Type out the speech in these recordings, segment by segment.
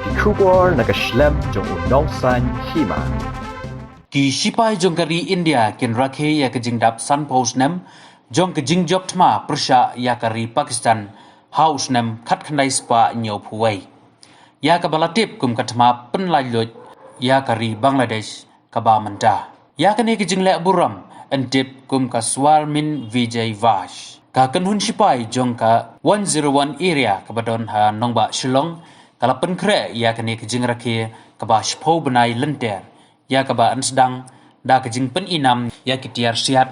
die Kubor na Geschlemm jong Nongsan Hima. Ki sipai jong kari India kin rakhe ya kejing dap Sun Post nem jong kejing job tma persha ya kari Pakistan house nem khat khandai spa nyau phuwai ya ka balatip kum katma penlai lot ya kari Bangladesh ka ba manta ya kane kejing le buram antip kum ka swal min Vijay Vash ka kanhun sipai jong ka 101 area ka badon ha nongba Shillong kala penkre ya kane kejing rakhe ka ba shpo benai lenter ya kaba ansdang da kejing pen inam ya kitiar siat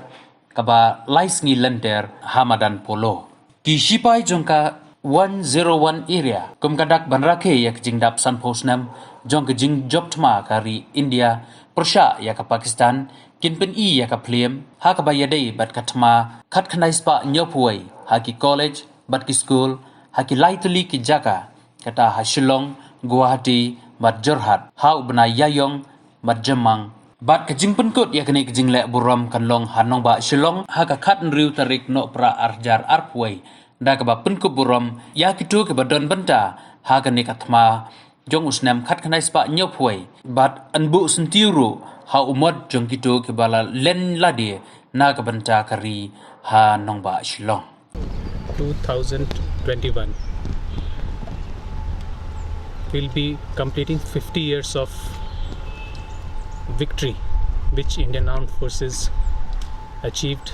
kaba lais ngi lenter Hamadan Polo ki sipai jongka 101 area kum kadak banrakhe ya kejing dap Sun Post nam jong kejing job tma kari India persha ya ka Pakistan kin pen ya ka plem ha kaba yadai bat katma khat khanai spa nyopuai ha ki college bat ki school ha ki laituli ki jaka kata ha Shillong Guwahati bat Jorhat ha ubna yayong mat jamang bat kejing penkut ya kene kejing le buram kanlong hanong ba Shillong ha ka khat nriu tarik no pra arjar arpwai da ka ba penkut buram ya kitu ke badon benta ha kene kathma jong usnam khat khanai spa nyopwai bat anbu sentiru ha umot jong kitu ke bala len ladi na ka benta kari ha nong ba Shillong 2021 will be completing 50 years of victory which Indian Armed Forces achieved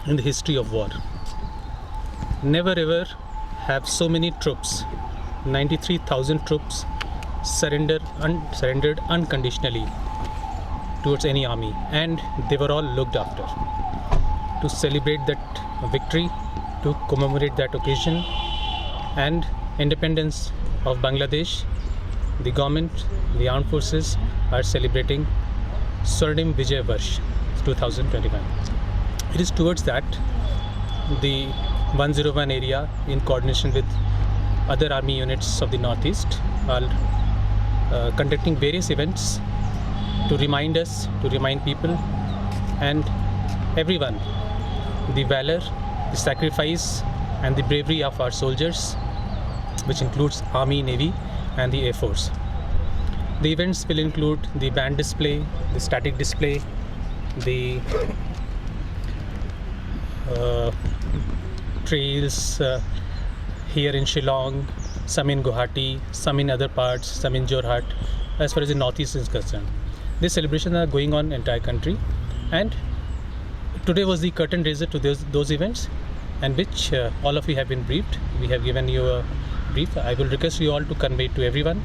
in the history of war. Never ever have so many troops, 93,000 troops, surrendered unconditionally towards any army, and they were all looked after. To celebrate that victory, to commemorate that occasion and independence of Bangladesh, the government, the armed forces are celebrating Swarnim Vijay Varsh 2021. It is towards that the 101 area, in coordination with other army units of the Northeast, are conducting various events to remind us, to remind people and everyone the valor, the sacrifice and the bravery of our soldiers, which includes Army, Navy and the Air Force. The events will include the band display, the static display, the trails here in Shillong, some in Guwahati, some in other parts, some in Jorhat, as far as the Northeast is concerned. These celebrations are going on in the entire country, and today was the curtain raiser to those events, and which all of you have been briefed. We have given you a brief. I will request you all to convey to everyone,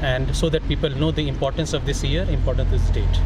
and so that people know the importance of this year, importance of this date.